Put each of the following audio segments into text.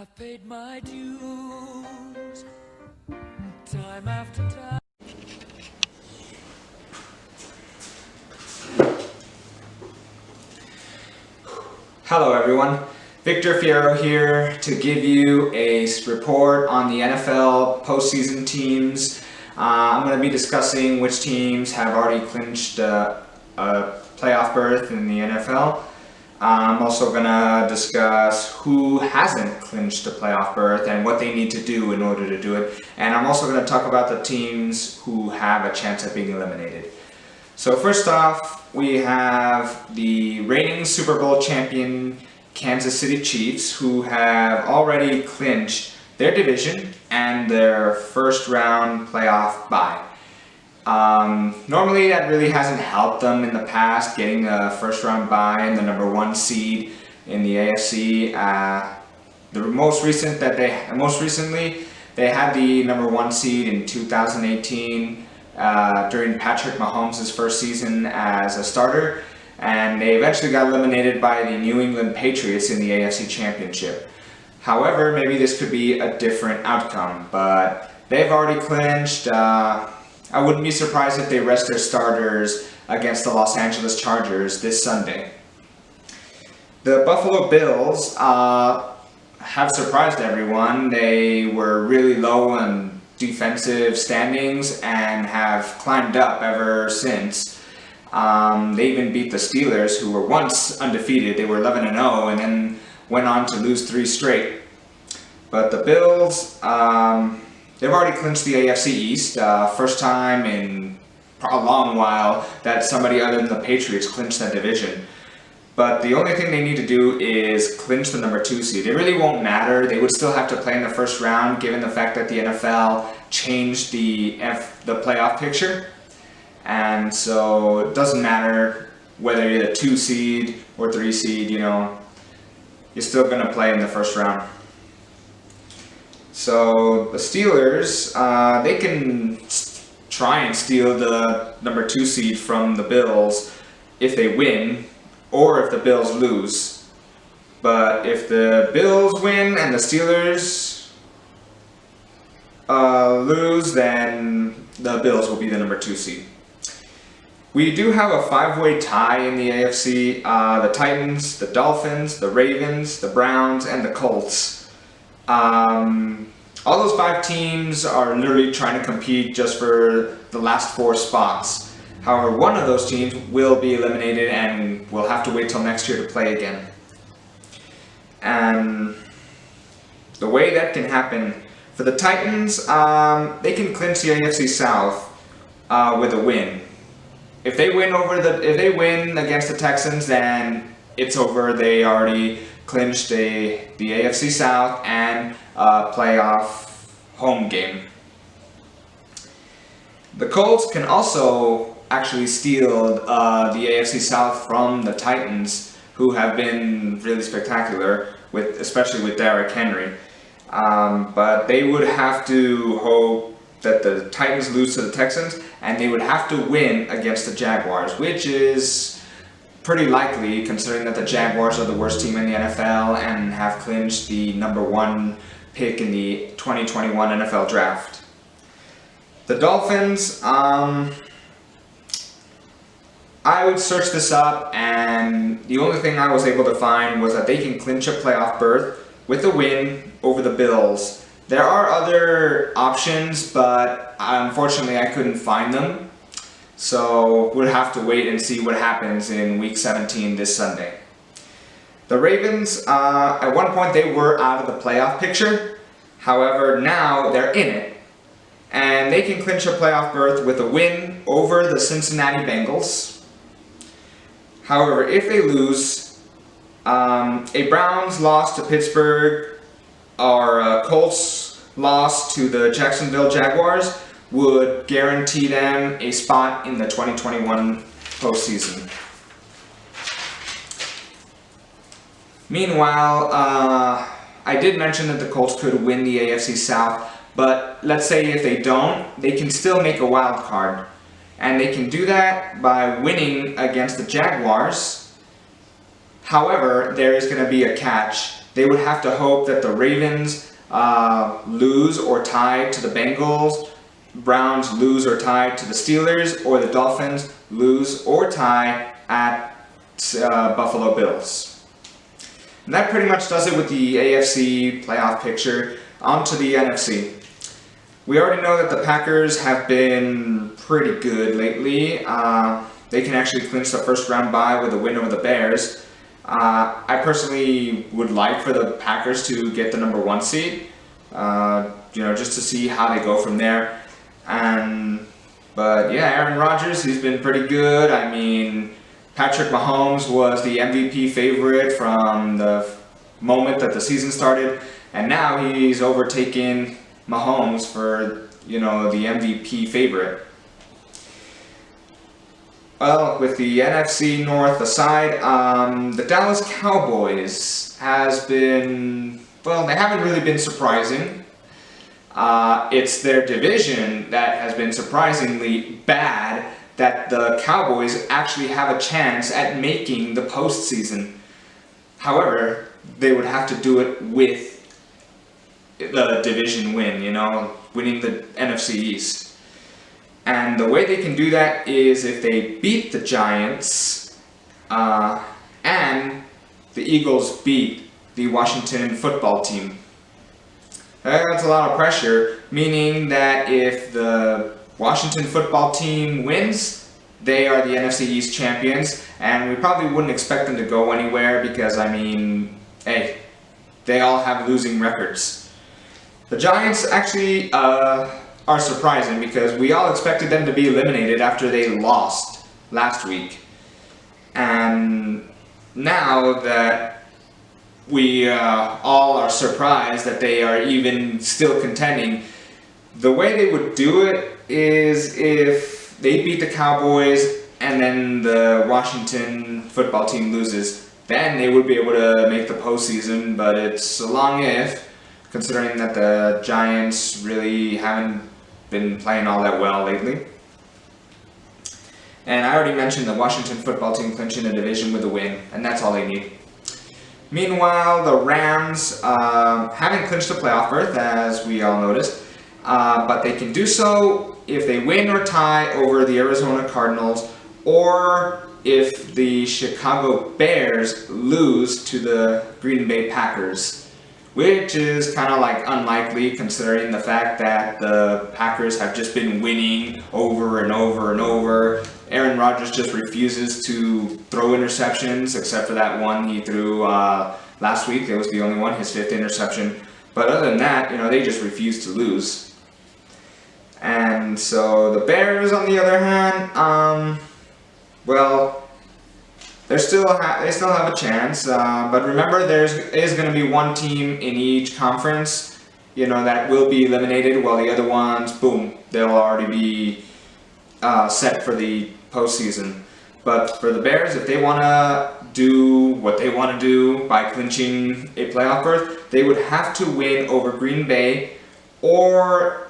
I've paid my dues, time after time. Hello everyone, Victor Fierro here to give you a report on the NFL postseason teams. I'm going to be discussing which teams have already clinched a playoff berth in the NFL. I'm also going to discuss who hasn't clinched a playoff berth and what they need to do in order to do it. And I'm also going to talk about the teams who have a chance at being eliminated. So first off, we have the reigning Super Bowl champion Kansas City Chiefs, who have already clinched their division and their first round playoff bye. Normally that really hasn't helped them in the past, getting a first round bye and the number one seed in the AFC. Most recently they had the number one seed in 2018 during Patrick Mahomes' first season as a starter, and they eventually got eliminated by the New England Patriots in the AFC Championship. However, maybe this could be a different outcome, but they've already clinched. I wouldn't be surprised if they rest their starters against the Los Angeles Chargers this Sunday. The Buffalo Bills have surprised everyone. They were really low on defensive standings and have climbed up ever since. They even beat the Steelers, who were once undefeated. They were 11-0 and then went on to lose 3 straight. But the Bills, they've already clinched the AFC East. First time in a long while that somebody other than the Patriots clinched that division. But the only thing they need to do is clinch the number 2 seed. It really won't matter. They would still have to play in the first round, given the fact that the NFL changed the playoff picture. And so it doesn't matter whether you're the 2 seed or 3 seed, you're still going to play in the first round. So the Steelers, they can try and steal the number 2 seed from the Bills if they win, or if the Bills lose. But if the Bills win and the Steelers lose, then the Bills will be the number 2 seed. We do have a 5-way tie in the AFC. The Titans, the Dolphins, the Ravens, the Browns, and the Colts. All those 5 teams are literally trying to compete just for the last 4 spots. However, one of those teams will be eliminated and will have to wait till next year to play again. And the way that can happen, for the Titans, they can clinch the AFC South with a win. If they win against the Texans, then it's over. They already clinched the AFC South and a playoff home game. The Colts can also actually steal the AFC South from the Titans, who have been really spectacular, especially with Derrick Henry. But they would have to hope that the Titans lose to the Texans, and they would have to win against the Jaguars, which is pretty likely considering that the Jaguars are the worst team in the NFL and have clinched the number 1 pick in the 2021 NFL Draft. The Dolphins, I would search this up, and the only thing I was able to find was that they can clinch a playoff berth with a win over the Bills. There are other options, but unfortunately I couldn't find them. So we'll have to wait and see what happens in Week 17 this Sunday. The Ravens, at one point they were out of the playoff picture. However, now they're in it. And they can clinch a playoff berth with a win over the Cincinnati Bengals. However, if they lose, a Browns loss to Pittsburgh or a Colts loss to the Jacksonville Jaguars would guarantee them a spot in the 2021 postseason. Meanwhile, I did mention that the Colts could win the AFC South, but let's say if they don't, they can still make a wild card. And they can do that by winning against the Jaguars. However, there is going to be a catch. they would have to hope that the Ravens lose or tie to the Bengals, Browns lose or tie to the Steelers, or the Dolphins lose or tie at Buffalo Bills. And that pretty much does it with the AFC playoff picture. On to the NFC. We already know that the Packers have been pretty good lately. They can actually clinch the first round bye with a win over the Bears. I personally would like for the Packers to get the number 1 seed, just to see how they go from there. But yeah, Aaron Rodgers, he's been pretty good. I mean, Patrick Mahomes was the MVP favorite from the moment that the season started, and now he's overtaken Mahomes for, the MVP favorite. Well, with the NFC North aside, the Dallas Cowboys has been, they haven't really been surprising. It's their division that has been surprisingly bad, that the Cowboys actually have a chance at making the postseason. However, they would have to do it with the division win, winning the NFC East. And the way they can do that is if they beat the Giants and the Eagles beat the Washington football team. That's a lot of pressure, meaning that if the Washington football team wins, they are the NFC East champions, and we probably wouldn't expect them to go anywhere because, hey, they all have losing records. The Giants actually are surprising because we all expected them to be eliminated after they lost last week. And now that we all are surprised that they are even still contending, the way they would do it is if they beat the Cowboys and then the Washington football team loses, then they would be able to make the postseason, but it's a long if, considering that the Giants really haven't been playing all that well lately. And I already mentioned the Washington football team clinching a division with a win, and that's all they need. Meanwhile, the Rams haven't clinched a playoff berth, as we all noticed, but they can do so if they win or tie over the Arizona Cardinals, or if the Chicago Bears lose to the Green Bay Packers, which is kind of unlikely considering the fact that the Packers have just been winning over and over and over. Aaron Rodgers just refuses to throw interceptions, except for that one he threw last week. It was the only one, his 5th interception. But other than that, they just refuse to lose. And so the Bears, on the other hand, they still have a chance. But remember, there is going to be one team in each conference, that will be eliminated, while the other ones, boom, they'll already be set for the postseason. But for the Bears, if they want to do what they want to do by clinching a playoff berth, they would have to win over Green Bay, or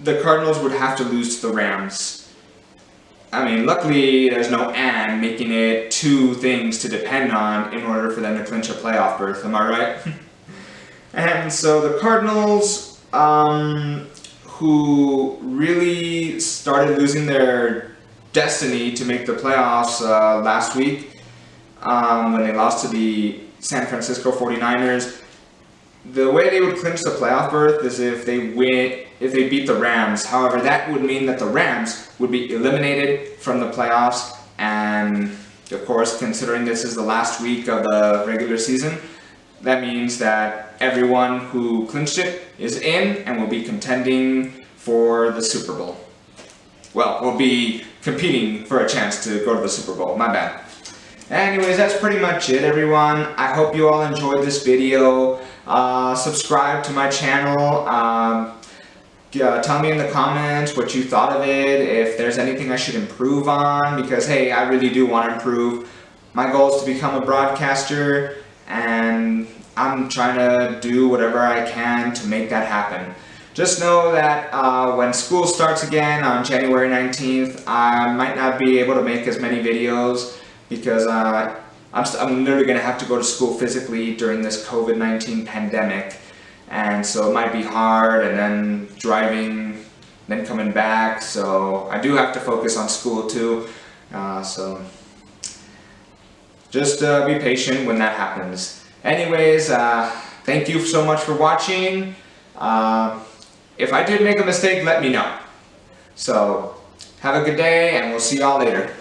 the Cardinals would have to lose to the Rams. Luckily, there's no and, making it 2 things to depend on in order for them to clinch a playoff berth, am I right? And so the Cardinals, who really started losing their destiny to make the playoffs last week, when they lost to the San Francisco 49ers, the way they would clinch the playoff berth is if they beat the Rams. However, that would mean that the Rams would be eliminated from the playoffs, and of course, considering this is the last week of the regular season, that means that everyone who clinched it is in and will be contending for the Super Bowl. Well, will be competing for a chance to go to the Super Bowl, my bad. Anyways, that's pretty much it, everyone. I hope you all enjoyed this video. Subscribe to my channel. Tell me in the comments what you thought of it, if there's anything I should improve on, because hey, I really do want to improve. My goal is to become a broadcaster, and I'm trying to do whatever I can to make that happen. Just know that when school starts again on January 19th, I might not be able to make as many videos because I I'm literally going to have to go to school physically during this COVID-19 pandemic, and so it might be hard, and then driving, then coming back, so I do have to focus on school too, so just be patient when that happens. Anyways, thank you so much for watching. If I did make a mistake, let me know. So have a good day, and we'll see y'all later.